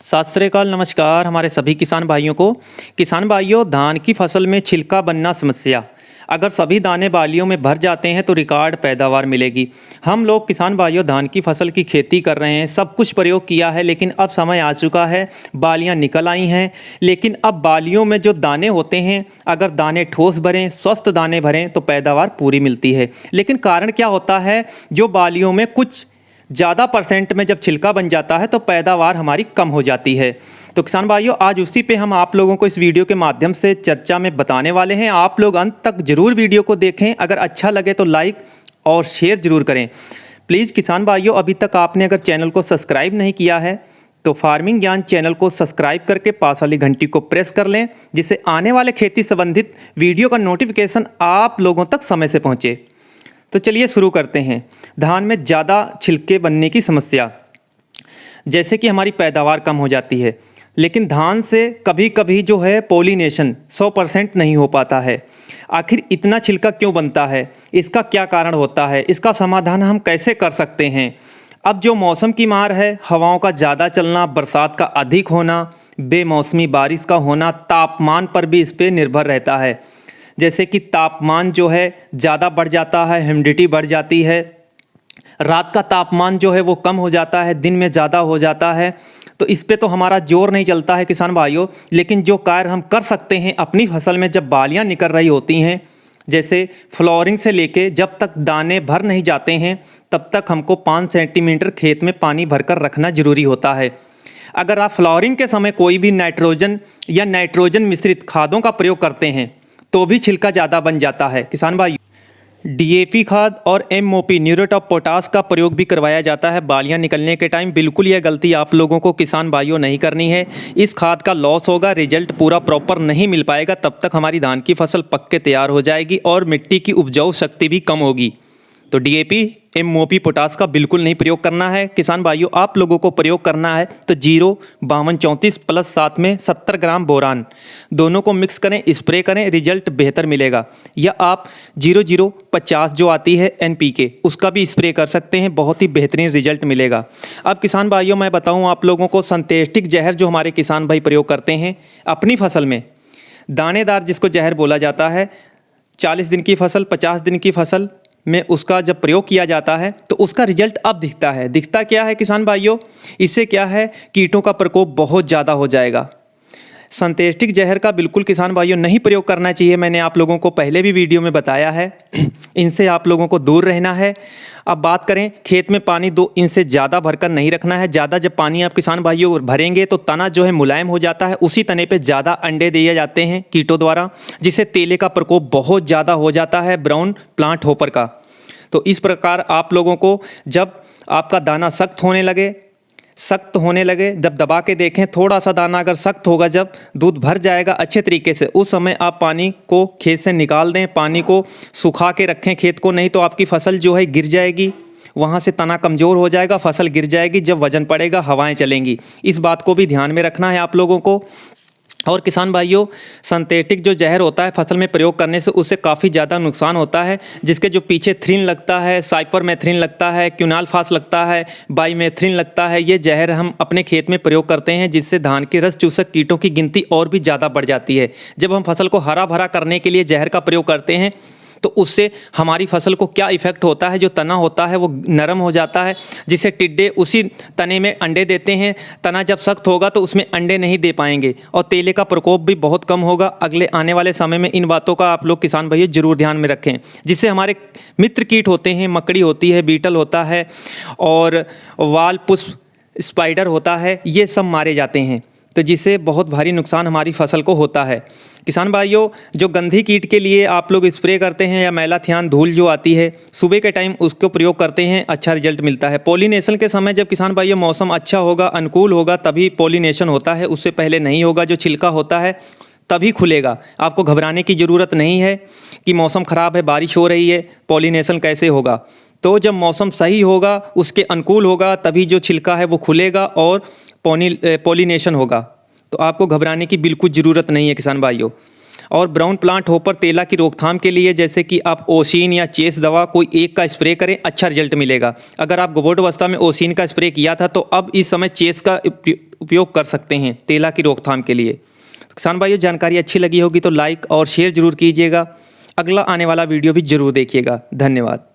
सत श्री अकाल, नमस्कार हमारे सभी किसान भाइयों को। किसान भाइयों, धान की फसल में छिलका बनना समस्या। अगर सभी दाने बालियों में भर जाते हैं तो रिकॉर्ड पैदावार मिलेगी। हम लोग किसान भाइयों धान की फसल की खेती कर रहे हैं, सब कुछ प्रयोग किया है, लेकिन अब समय आ चुका है, बालियां निकल आई हैं। लेकिन अब बालियों में जो दाने होते हैं, अगर दाने ठोस भरें, स्वस्थ दाने भरें तो पैदावार पूरी मिलती है। लेकिन कारण क्या होता है, जो बालियों में कुछ ज़्यादा परसेंट में जब छिलका बन जाता है तो पैदावार हमारी कम हो जाती है। तो किसान भाइयों, आज उसी पे हम आप लोगों को इस वीडियो के माध्यम से चर्चा में बताने वाले हैं। आप लोग अंत तक ज़रूर वीडियो को देखें, अगर अच्छा लगे तो लाइक और शेयर ज़रूर करें। प्लीज़ किसान भाइयों, अभी तक आपने अगर चैनल को सब्सक्राइब नहीं किया है तो फार्मिंग ज्ञान चैनल को सब्सक्राइब करके पास वाली घंटी को प्रेस कर लें, जिससे आने वाले खेती संबंधित वीडियो का नोटिफिकेशन आप लोगों तक समय से पहुँचे। तो चलिए शुरू करते हैं। धान में ज़्यादा छिलके बनने की समस्या, जैसे कि हमारी पैदावार कम हो जाती है, लेकिन धान से कभी कभी जो है पॉलिनेशन 100% नहीं हो पाता है। आखिर इतना छिलका क्यों बनता है, इसका क्या कारण होता है, इसका समाधान हम कैसे कर सकते हैं। अब जो मौसम की मार है, हवाओं का ज़्यादा चलना, बरसात का अधिक होना, बेमौसमी बारिश का होना, तापमान पर भी इस पर निर्भर रहता है। जैसे कि तापमान जो है ज़्यादा बढ़ जाता है, ह्यूमिडिटी बढ़ जाती है, रात का तापमान जो है वो कम हो जाता है, दिन में ज़्यादा हो जाता है। तो इस पे तो हमारा जोर नहीं चलता है किसान भाइयों। लेकिन जो कार्य हम कर सकते हैं अपनी फसल में जब बालियां निकल रही होती हैं, जैसे फ्लावरिंग से लेके जब तक दाने भर नहीं जाते हैं, तब तक हमको 5 सेंटीमीटर खेत में पानी भरकर रखना ज़रूरी होता है। अगर आप फ्लावरिंग के समय कोई भी नाइट्रोजन या नाइट्रोजन मिश्रित खादों का प्रयोग करते हैं तो भी छिलका ज़्यादा बन जाता है। किसान भाई, डीएपी खाद और एमओपी म्यूरेट ऑफ पोटास का प्रयोग भी करवाया जाता है बालियां निकलने के टाइम। बिल्कुल यह गलती आप लोगों को किसान भाइयों नहीं करनी है। इस खाद का लॉस होगा, रिजल्ट पूरा प्रॉपर नहीं मिल पाएगा। तब तक हमारी धान की फसल पक के तैयार हो जाएगी और मिट्टी की उपजाऊ शक्ति भी कम होगी। तो डीएपी एमओपी पोटास का बिल्कुल नहीं प्रयोग करना है किसान भाइयों। आप लोगों को प्रयोग करना है तो 0-52-34 प्लस साथ में 70 ग्राम बोरान, दोनों को मिक्स करें, स्प्रे करें, रिजल्ट बेहतर मिलेगा। या आप 0050 जो आती है एनपीके, उसका भी स्प्रे कर सकते हैं, बहुत ही बेहतरीन रिजल्ट मिलेगा। अब किसान भाइयों, मैं बताऊँ आप लोगों को, सिंथेटिक जहर जो हमारे किसान भाई प्रयोग करते हैं अपनी फसल में, दानेदार जिसको जहर बोला जाता है, 40 दिन की फसल, 50 दिन की फसल में उसका जब प्रयोग किया जाता है तो उसका रिजल्ट अब दिखता है। दिखता क्या है किसान भाइयों, इससे क्या है, कीटों का प्रकोप बहुत ज़्यादा हो जाएगा। सिंथेटिक जहर का बिल्कुल किसान भाइयों नहीं प्रयोग करना चाहिए। मैंने आप लोगों को पहले भी वीडियो में बताया है, इनसे आप लोगों को दूर रहना है। अब बात करें, खेत में पानी 2 इंच से ज़्यादा भरकर नहीं रखना है। ज़्यादा जब पानी आप किसान भाइयों भरेंगे तो तना जो है मुलायम हो जाता है, उसी तने पे ज़्यादा अंडे दिए जाते हैं कीटों द्वारा, जिससे तेले का प्रकोप बहुत ज़्यादा हो जाता है, ब्राउन प्लांट होपर का। तो इस प्रकार आप लोगों को जब आपका दाना सख्त होने लगे, जब दबा के देखें, थोड़ा सा दाना अगर सख्त होगा, जब दूध भर जाएगा अच्छे तरीके से, उस समय आप पानी को खेत से निकाल दें, पानी को सुखा के रखें खेत को, नहीं तो आपकी फसल जो है गिर जाएगी, वहाँ से तना कमज़ोर हो जाएगा, फसल गिर जाएगी, जब वजन पड़ेगा हवाएं चलेंगी। इस बात को भी ध्यान में रखना है आप लोगों को। और किसान भाइयों, सिंथेटिक जो जहर होता है फसल में प्रयोग करने से उससे काफ़ी ज़्यादा नुकसान होता है, जिसके जो पीछे थ्रिन लगता है, साइपरमेथ्रिन लगता है, क्विनालफास लगता है, बाइमेथ्रिन लगता है, ये जहर हम अपने खेत में प्रयोग करते हैं, जिससे धान के रस चूसक कीटों की गिनती और भी ज़्यादा बढ़ जाती है। जब हम फसल को हरा भरा करने के लिए जहर का प्रयोग करते हैं तो उससे हमारी फसल को क्या इफ़ेक्ट होता है, जो तना होता है वो नरम हो जाता है, जिससे टिड्डे उसी तने में अंडे देते हैं। तना जब सख्त होगा तो उसमें अंडे नहीं दे पाएंगे और तेले का प्रकोप भी बहुत कम होगा। अगले आने वाले समय में इन बातों का आप लोग किसान भाइयों जरूर ध्यान में रखें, जिससे हमारे मित्र कीट होते हैं, मकड़ी होती है, बीटल होता है और वाल पुष्प स्पाइडर होता है, ये सब मारे जाते हैं, तो जिससे बहुत भारी नुकसान हमारी फसल को होता है। किसान भाइयों, जो गंधी कीट के लिए आप लोग स्प्रे करते हैं या मैलाथियान धूल जो आती है, सुबह के टाइम उसको प्रयोग करते हैं, अच्छा रिजल्ट मिलता है। पॉलिनेशन के समय जब किसान भाइयों मौसम अच्छा होगा, अनुकूल होगा, तभी पॉलिनेशन होता है, उससे पहले नहीं होगा। जो छिलका होता है तभी खुलेगा। आपको घबराने की ज़रूरत नहीं है कि मौसम ख़राब है, बारिश हो रही है, पॉलिनेशन कैसे होगा। तो जब मौसम सही होगा, उसके अनुकूल होगा, तभी जो छिलका है वो खुलेगा और पॉलिनेशन होगा। तो आपको घबराने की बिल्कुल ज़रूरत नहीं है किसान भाइयों। और ब्राउन प्लांट होपर तेला की रोकथाम के लिए जैसे कि आप ओसिन या चेस दवा कोई एक का स्प्रे करें, अच्छा रिजल्ट मिलेगा। अगर आप गोबोट अवस्था में ओसिन का स्प्रे किया था तो अब इस समय चेस का उपयोग कर सकते हैं तेला की रोकथाम के लिए। किसान भाइयों, जानकारी अच्छी लगी होगी तो लाइक और शेयर ज़रूर कीजिएगा। अगला आने वाला वीडियो भी ज़रूर देखिएगा। धन्यवाद।